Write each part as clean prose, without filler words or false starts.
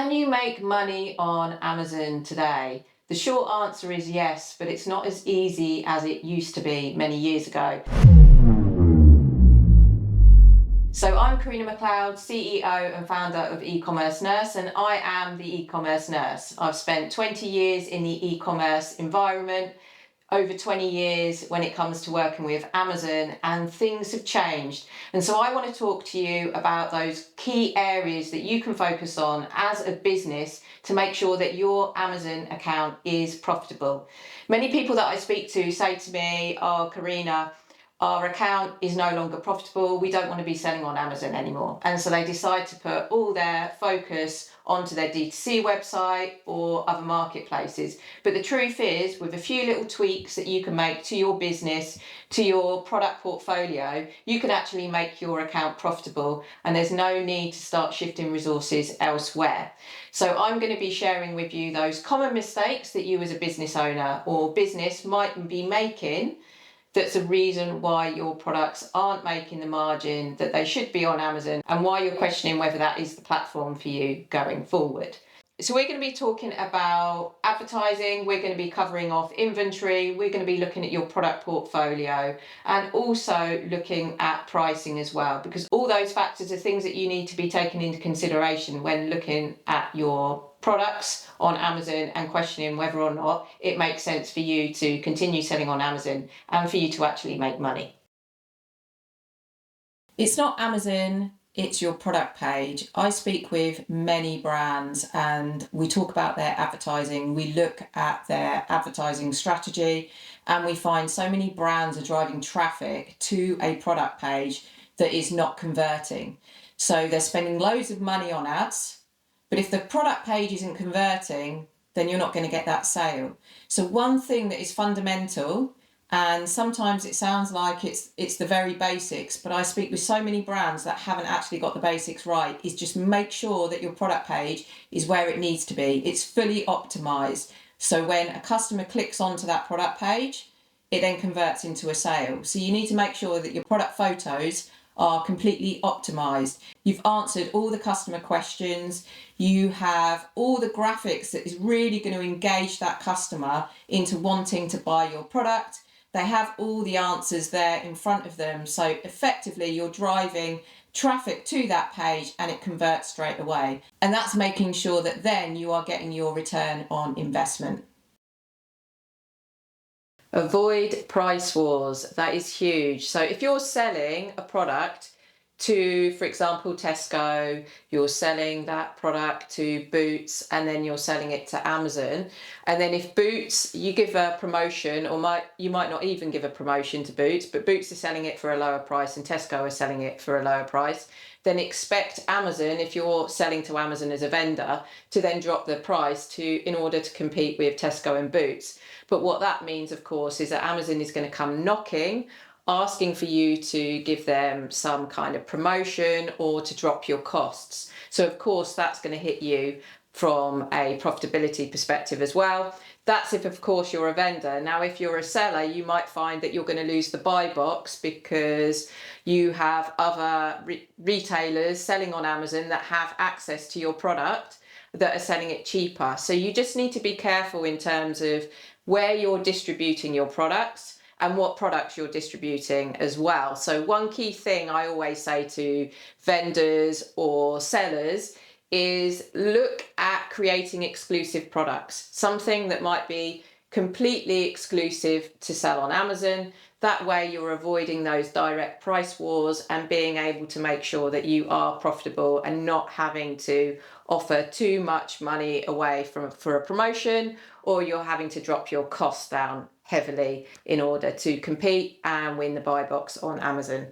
Can you make money on Amazon today? The short answer is yes, but it's not as easy as it used to be many years ago. So I'm Karina McLeod, CEO and founder of Ecommerce Nurse, and I am the e-commerce nurse. I've spent 20 years in the e-commerce environment, over 20 years when it comes to working with Amazon, and things have changed. And so I want to talk to you about those key areas that you can focus on as a business to make sure that your Amazon account is profitable. Many people that I speak to say to me, "Oh, Karina, our account is no longer profitable. We don't want to be selling on Amazon anymore." And so they decide to put all their focus onto their D2C website or other marketplaces. But the truth is, with a few little tweaks that you can make to your business, to your product portfolio, you can actually make your account profitable, and there's no need to start shifting resources elsewhere. So I'm going to be sharing with you those common mistakes that you as a business owner or business might be making that's a reason why your products aren't making the margin that they should be on Amazon, and why you're questioning whether that is the platform for you going forward. So we're going to be talking about advertising, we're going to be covering off inventory, we're going to be looking at your product portfolio, and also looking at pricing as well, because all those factors are things that you need to be taken into consideration when looking at your products on Amazon and questioning whether or not it makes sense for you to continue selling on Amazon and for you to actually make money. It's not Amazon, it's your product page. I speak with many brands and we talk about their advertising. We look at their advertising strategy and we find so many brands are driving traffic to a product page that is not converting. So they're spending loads of money on ads, but if the product page isn't converting, then you're not going to get that sale. So one thing that is fundamental, and sometimes it sounds like it's the very basics, but I speak with so many brands that haven't actually got the basics right, is just make sure that your product page is where it needs to be. It's fully optimized. So when a customer clicks onto that product page, it then converts into a sale. So you need to make sure that your product photos are completely optimized. You've answered all the customer questions. You have all the graphics that is really going to engage that customer into wanting to buy your product. They have all the answers there in front of them. So effectively you're driving traffic to that page and it converts straight away. And that's making sure that then you are getting your return on investment. Avoid price wars. That is huge. So if you're selling a product to, for example, Tesco, you're selling that product to Boots, and then you're selling it to Amazon. And then if Boots, you give a promotion, or you might not even give a promotion to Boots, but Boots is selling it for a lower price and Tesco are selling it for a lower price, then expect Amazon, if you're selling to Amazon as a vendor, to then drop the price in order to compete with Tesco and Boots. But what that means, of course, is that Amazon is going to come knocking, asking for you to give them some kind of promotion or to drop your costs. So of course that's going to hit you from a profitability perspective as well. That's if, of course, you're a vendor. Now, if you're a seller, you might find that you're going to lose the buy box because you have other retailers selling on Amazon that have access to your product that are selling it cheaper. So you just need to be careful in terms of where you're distributing your products and what products you're distributing as well. So one key thing I always say to vendors or sellers is look at creating exclusive products, something that might be completely exclusive to sell on Amazon. That way you're avoiding those direct price wars and being able to make sure that you are profitable and not having to offer too much money away for a promotion, or you're having to drop your costs down heavily in order to compete and win the buy box on Amazon.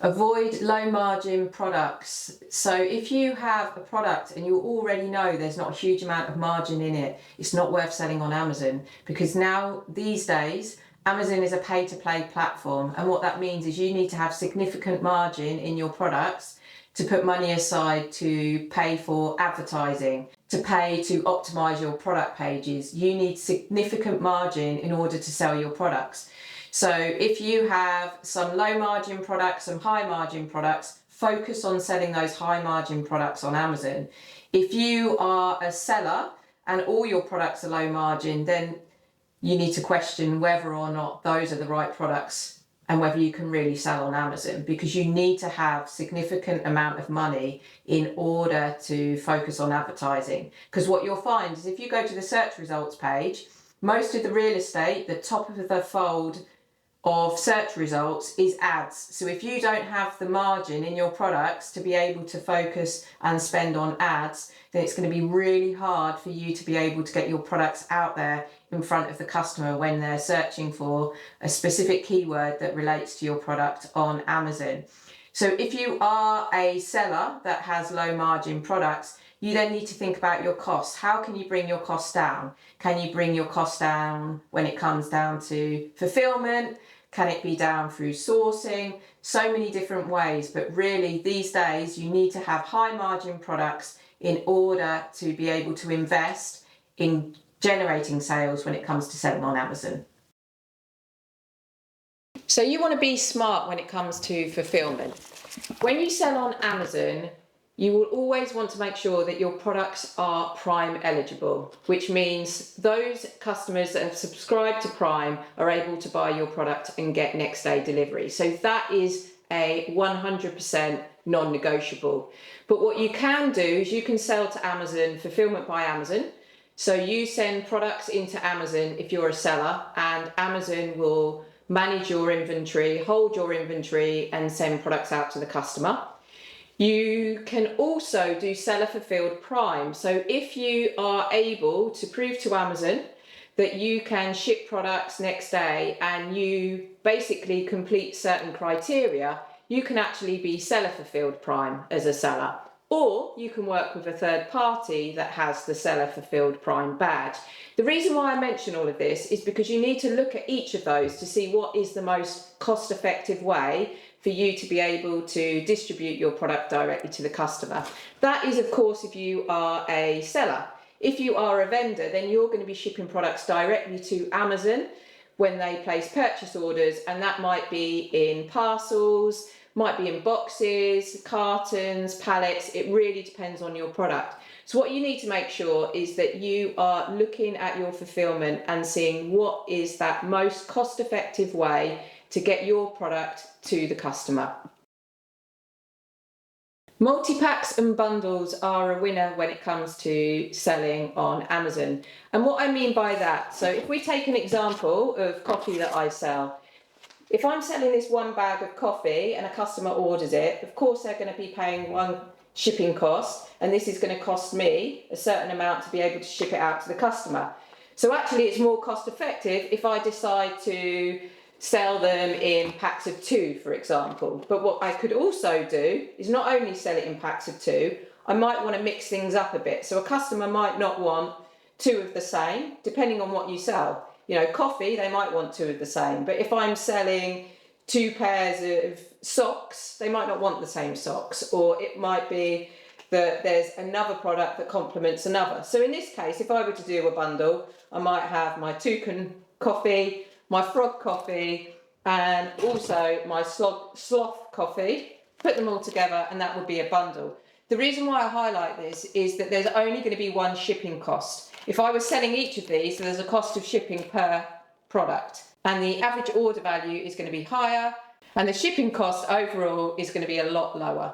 Avoid low margin products. So if you have a product and you already know there's not a huge amount of margin in it, it's not worth selling on Amazon, because now these days Amazon is a pay to play platform, and what that means is you need to have significant margin in your products to put money aside to pay for advertising, to pay to optimize your product pages. You need significant margin in order to sell your products. So if you have some low margin products, some high margin products, focus on selling those high margin products on Amazon. If you are a seller and all your products are low margin, then you need to question whether or not those are the right products and whether you can really sell on Amazon, because you need to have significant amount of money in order to focus on advertising. Because what you'll find is if you go to the search results page, most of the real estate, the top of the fold of search results is ads. So if you don't have the margin in your products to be able to focus and spend on ads, then it's going to be really hard for you to be able to get your products out there in front of the customer when they're searching for a specific keyword that relates to your product on Amazon. So if you are a seller that has low margin products, you then need to think about your costs. How can you bring your costs down? Can you bring your costs down when it comes down to fulfillment? Can it be down through sourcing? So many different ways, but really these days you need to have high margin products in order to be able to invest in generating sales when it comes to selling on Amazon. So you want to be smart when it comes to fulfillment. When you sell on Amazon, you will always want to make sure that your products are Prime eligible, which means those customers that have subscribed to Prime are able to buy your product and get next day delivery. So that is a 100% non-negotiable. But what you can do is you can sell to Amazon, fulfillment by Amazon. So you send products into Amazon if you're a seller, and Amazon will manage your inventory, hold your inventory, and send products out to the customer. You can also do seller fulfilled Prime. So if you are able to prove to Amazon that you can ship products next day and you basically complete certain criteria, you can actually be seller fulfilled Prime as a seller. Or you can work with a third party that has the seller fulfilled Prime badge. The reason why I mention all of this is because you need to look at each of those to see what is the most cost effective way for you to be able to distribute your product directly to the customer. That is, of course, if you are a seller. If you are a vendor, then you're going to be shipping products directly to Amazon when they place purchase orders, and that might be in parcels, might be in boxes, cartons, pallets. It really depends on your product. So what you need to make sure is that you are looking at your fulfillment and seeing what is that most cost-effective way to get your product to the customer. Multi-packs and bundles are a winner when it comes to selling on Amazon. And what I mean by that, so if we take an example of coffee that I sell, if I'm selling this one bag of coffee and a customer orders it, of course they're going to be paying one shipping cost, and this is going to cost me a certain amount to be able to ship it out to the customer. So actually it's more cost effective if I decide to sell them in packs of 2, for example. But what I could also do is not only sell it in packs of 2, I might want to mix things up a bit. So a customer might not want 2 of the same, depending on what you sell. You know, coffee, they might want 2 of the same. But if I'm selling 2 pairs of socks, they might not want the same socks. Or it might be that there's another product that complements another. So in this case, if I were to do a bundle, I might have my toucan coffee, my frog coffee, and also my sloth coffee, put them all together, and that would be a bundle. The reason why I highlight this is that there's only going to be one shipping cost. If I was selling each of these, there's a cost of shipping per product, and the average order value is going to be higher, and the shipping cost overall is going to be a lot lower.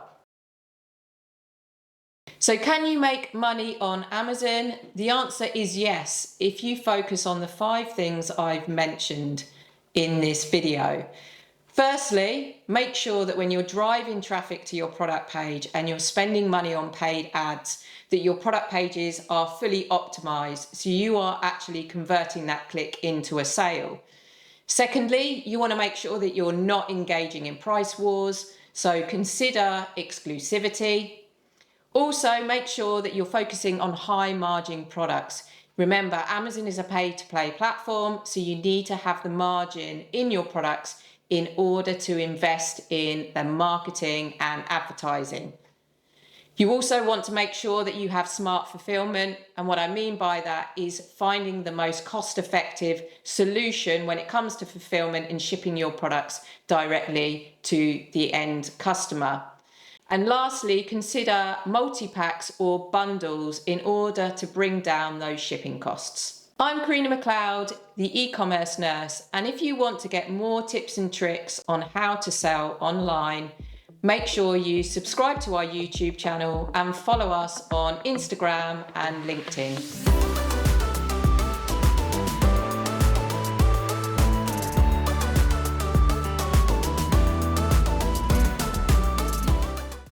So can you make money on Amazon? The answer is yes, if you focus on the 5 things I've mentioned in this video. Firstly, make sure that when you're driving traffic to your product page and you're spending money on paid ads, that your product pages are fully optimized, so you are actually converting that click into a sale. Secondly, you want to make sure that you're not engaging in price wars, so consider exclusivity. Also, make sure that you're focusing on high margin products. Remember, Amazon is a pay-to-play platform, so you need to have the margin in your products in order to invest in the marketing and advertising. You also want to make sure that you have smart fulfillment, and what I mean by that is finding the most cost-effective solution when it comes to fulfillment and shipping your products directly to the end customer. And lastly, consider multi-packs or bundles in order to bring down those shipping costs. I'm Karina McLeod, the e-commerce nurse, and if you want to get more tips and tricks on how to sell online, make sure you subscribe to our YouTube channel and follow us on Instagram and LinkedIn.